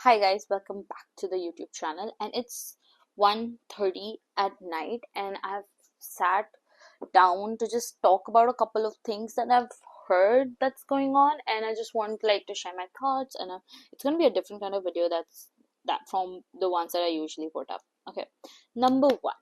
Hi guys, welcome back to the YouTube channel, and it's 1:30 at night, and I've sat down to just talk about a couple of things that I've heard that's going on, and I just want to share my thoughts, and it's going to be a different kind of video that from the ones that I usually put up. Okay. Number 1,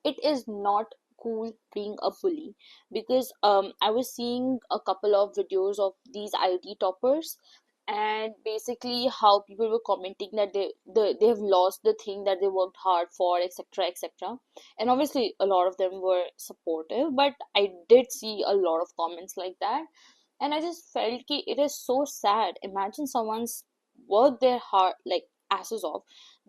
it is not cool being a bully because I was seeing a couple of videos of these IT toppers, and basically how people were commenting that they have lost the thing that they worked hard for, etc., etc. And obviously a lot of them were supportive, but I did see a lot of comments like that, and I just felt ki it is so sad. Imagine someone's worked their heart like asses off.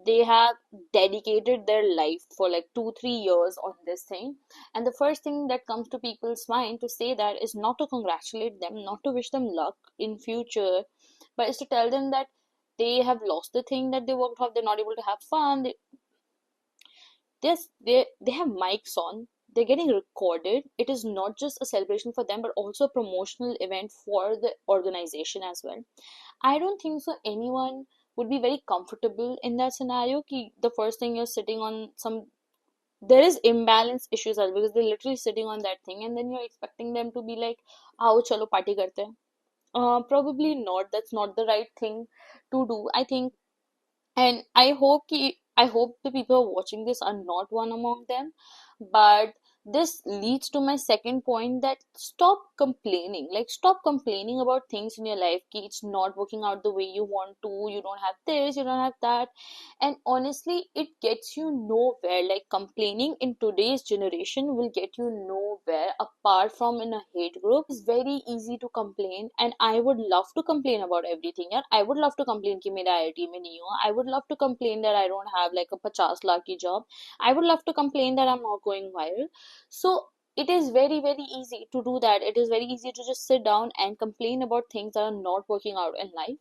They have dedicated their life for like 2 3 years on this thing, and the first thing that comes to people's mind to say that is not to congratulate them, not to wish them luck in future, but is to tell them that they have lost the thing that they worked hard. They're not able to have fun. They have mics on, they're getting recorded. It is not just a celebration for them but also a promotional event for the organization as well. I don't think so anyone would be very comfortable in that scenario ki the first thing you're sitting on some, there is imbalance issues as well, because they're literally sitting on that thing and then you're expecting them to be like, आओ chalo party karte hain. Probably not. That's not the right thing to do, I think. And I hope the people who are watching this are not one among them. But this leads to my second point, that stop complaining. Like, stop complaining about things in your life. Ki it's not working out the way you want to, you don't have this, you don't have that. And honestly, it gets you nowhere. Like, complaining in today's generation will get you nowhere apart from in a hate group. It's very easy to complain, and I would love to complain about everything. Yeah, I would love to complain कि मेरा IIT में नहीं हुआ. I would love to complain that I don't have like a 50 lakh की job. I would love to complain that I'm not going viral. So it is very very easy to do that. It is very easy to just sit down and complain about things that are not working out in life.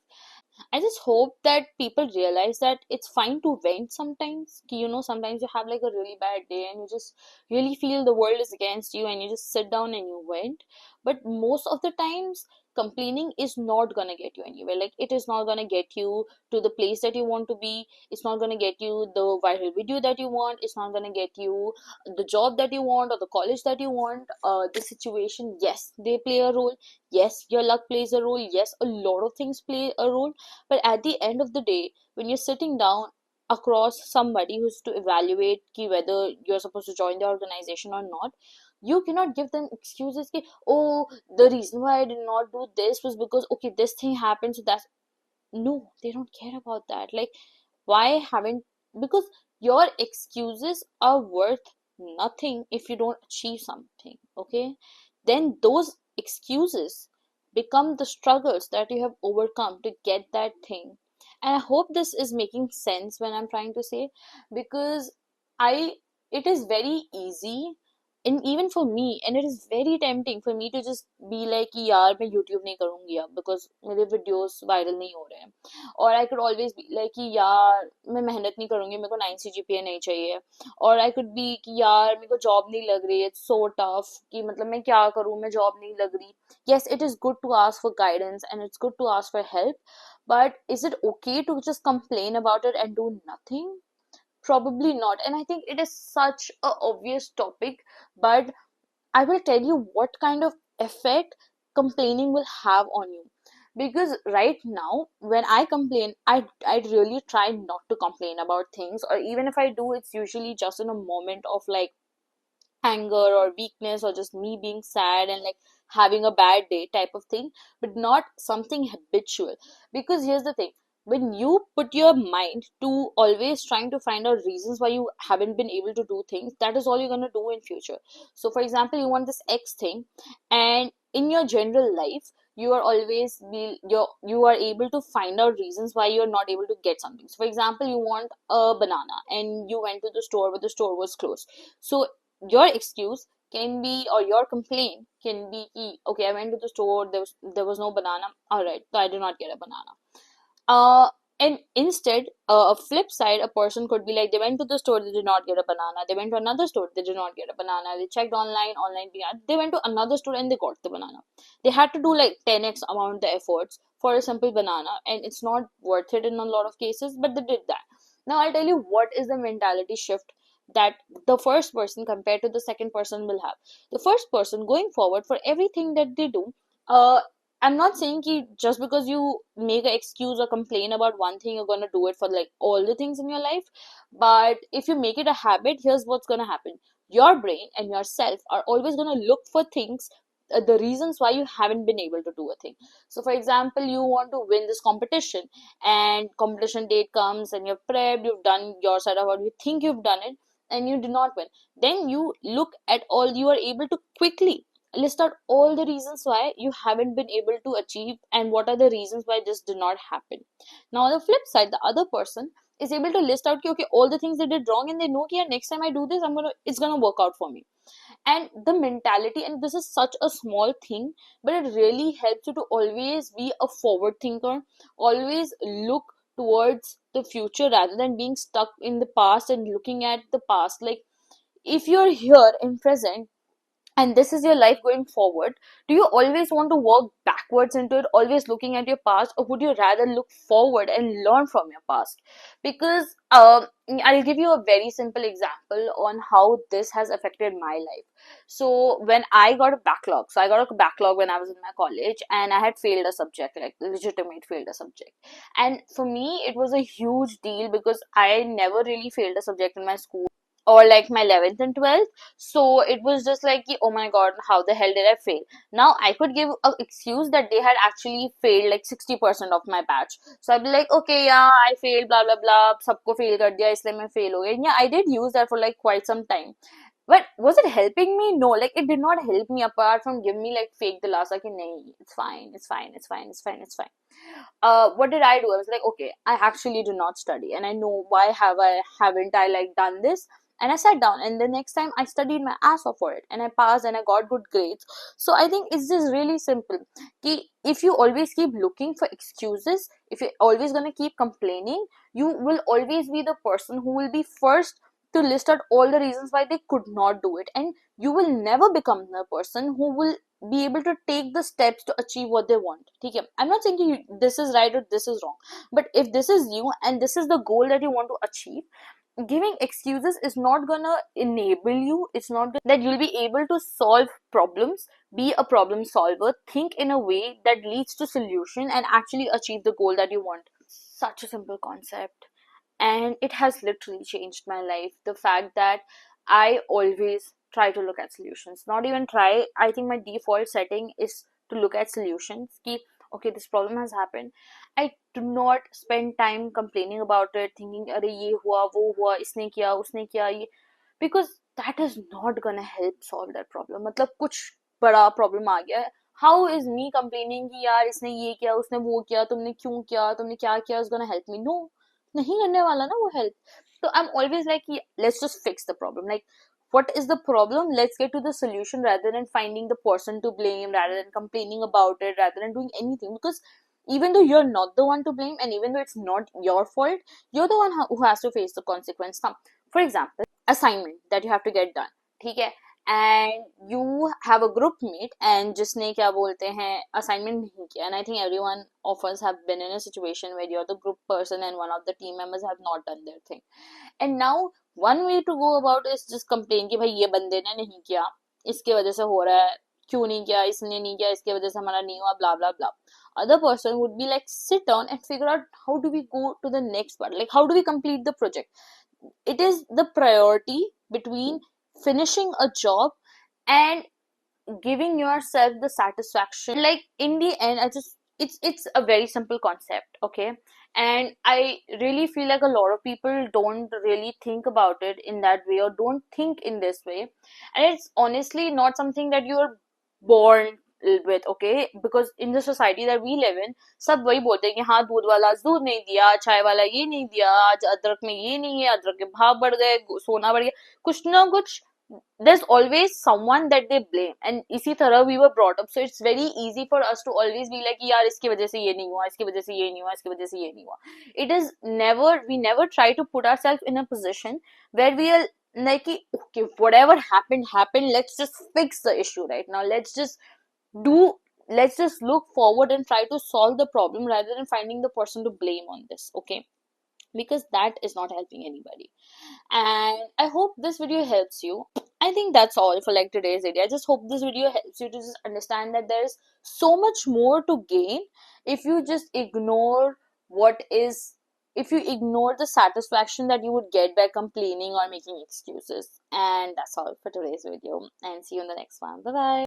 I just hope that people realize that it's fine to vent sometimes. Sometimes you have like a really bad day and you just really feel the world is against you and you just sit down and you vent. But most of the times, complaining is not gonna get you anywhere. Like, it is not gonna get you to the place that you want to be. It's not gonna get you the viral video that you want. It's not gonna get you the job that you want or the college that you want. The situation, yes, they play a role. Yes, your luck plays a role. Yes, a lot of things play a role, but at the end of the day, when you're sitting down across somebody who's to evaluate ki whether you're supposed to join the organization or not, you cannot give them excuses ki, oh, the reason why I did not do this was because, okay, this thing happened, so that's, no, they don't care about that. Like, why haven't, because your excuses are worth nothing if you don't achieve something, okay? Then those excuses become the struggles that you have overcome to get that thing. And I hope this is making sense when I'm trying to say, because I it is very easy, and even for me, and it is very tempting for me to just be like कि यार मैं YouTube नहीं करूँगी अब because मेरे videos viral नहीं हो रहे हैं. Or I could always be like कि यार मैं मेहनत नहीं करूँगी, मेरे को 9 CGPA नहीं चाहिए. Or I could be कि यार मेरे को job नहीं लग रही, it's so tough कि मतलब मैं क्या करूँ, मैं job नहीं लग रही. Yes, it is good to ask for guidance and it's good to ask for help, but is it okay to just complain about it and do nothing? Probably not. And I think it is such a obvious topic, but I will tell you what kind of effect complaining will have on you. Because right now, when I complain, I really try not to complain about things, or even if I do, it's usually just in a moment of like anger or weakness or just me being sad and like having a bad day type of thing, but not something habitual. Because here's the thing, when you put your mind to always trying to find out reasons why you haven't been able to do things, that is all you're going to do in future. So for example, you want this X thing, and in your general life you are always be you are able to find out reasons why you're not able to get something. So for example, you want a banana and you went to the store, but the store was closed. So your excuse can be, or your complaint can be, okay, I went to the store, there was no banana, all right, so I did not get a banana. And instead, a flip side, a person could be like, they went to the store, they did not get a banana. They went to another store, they did not get a banana. They checked online, they went to another store and they got the banana. They had to do like 10x amount the efforts for a simple banana, and it's not worth it in a lot of cases, but they did that. Now, I'll tell you what is the mentality shift that the first person compared to the second person will have. The first person going forward for everything that they do, uh, I'm not saying ki just because you make an excuse or complain about one thing, you're gonna do it for like all the things in your life. But if you make it a habit, here's what's gonna happen. Your brain and yourself are always gonna look for things, the reasons why you haven't been able to do a thing. So, for example, you want to win this competition, and competition date comes, and you've prepped, you've done your side of what you think you've done it, and you did not win. Then you look at all you are able to quickly list out all the reasons why you haven't been able to achieve and what are the reasons why this did not happen. Now, on the flip side, the other person is able to list out okay, all the things they did wrong, and they know yeah, next time I do this, it's gonna work out for me. And the mentality, and this is such a small thing, but it really helps you to always be a forward thinker, always look towards the future rather than being stuck in the past and looking at the past. Like, if you're here in present and this is your life going forward, do you always want to walk backwards into it, always looking at your past, or would you rather look forward and learn from your past? Because I'll give you a very simple example on how this has affected my life. So when I got a backlog, so I got a backlog when I was in my college, and I had failed a subject, like legitimate failed a subject. And for me it was a huge deal because I never really failed a subject in my school or like my 11th and 12th. So it was just like oh my god, how the hell did I fail? Now I could give an excuse that they had actually failed like 60% of my batch, so I'd be like okay, yeah, I failed, blah blah blah, सबको fail कर दिया इसलिए मैं fail हो गई. Yeah, I did use that for like quite some time, but was it helping me? No, like it did not help me apart from give me like fake dilasa ki nahi, it's fine, it's fine, it's fine, it's fine, it's fine. What did I do? I was like, okay, I actually do not study, and I know why haven't I like done this. And I sat down, and the next time I studied my ass off for it, and I passed, and I got good grades. So I think it's just really simple. Ki if you always keep looking for excuses, if you're always gonna keep complaining, you will always be the person who will be first to list out all the reasons why they could not do it, and you will never become the person who will be able to take the steps to achieve what they want. Okay, I'm not saying this is right or this is wrong, but if this is you and this is the goal that you want to achieve, giving excuses is not gonna enable you. It's not that you'll be able to solve problems, be a problem solver, think in a way that leads to solution and actually achieve the goal that you want. Such a simple concept, and it has literally changed my life. The fact that I always try to look at solutions, not even try, I think my default setting is to look at solutions. Keep okay, this problem has happened. I do not spend time complaining about it, thinking अरे ये हुआ वो हुआ इसने किया उसने किया ये, because that is not gonna help solve that problem. मतलब कुछ बड़ा problem आ गया, how is me complaining कि यार इसने ये किया उसने वो किया तुमने क्यों किया तुमने क्या किया is gonna help me? No, नहीं करने वाला ना वो help. So I'm always like let's just fix the problem. Like, what is the problem? Let's get to the solution rather than finding the person to blame, rather than complaining about it, rather than doing anything. Because even though you're not the one to blame, and even though it's not your fault, you're the one who has to face the consequence. Now, for example, assignment that you have to get done, ठीक है, and you have a group mate and जिसने क्या बोलते हैं assignment नहीं किया, and I think everyone of us have been in a situation where you're the group person and one of the team members have not done their thing, and now one way to go about is just complain कि भाई ये बंदे ने नहीं किया, इसके वजह से हो रहा है, क्यों नहीं किया, इसने नहीं किया, इसके वजह से हमारा नहीं हुआ, blah blah blah. Other person would be like sit down and figure out how do we go to the next part, like how do we complete the project. It is the priority between finishing a job and giving yourself the satisfaction. Like in the end, I just it's a very simple concept, okay, and I really feel like a lot of people don't really think about it in that way or don't think in this way, and it's honestly not something that you're born with, okay, because in the society that we live in, सब वही बोलते हैं कि हाँ दूध वाला आज दूध नहीं दिया, चाय वाला ये नहीं दिया, आज अदरक में ये नहीं है, अदरक के भाव बढ़ गए, सोना बढ़ गया, कुछ ना कुछ there's always someone that they blame, and इसी तरह we were brought up, so it's very easy for us to always be like यार इसकी वजह से ये नहीं हुआ, इसकी वजह से ये नहीं हुआ, इसकी वजह से ये नहीं हुआ. It is never, we never try to put ourselves in a position where we are like okay, whatever happened, let's just fix the issue right now, do let's just look forward and try to solve the problem rather than finding the person to blame on this, okay, because that is not helping anybody. And I hope this video helps you. I think that's all for like today's video. I just hope this video helps you to just understand that there is so much more to gain if you just ignore what is, if you ignore the satisfaction that you would get by complaining or making excuses. And that's all for today's video, and see you in the next one. Bye bye.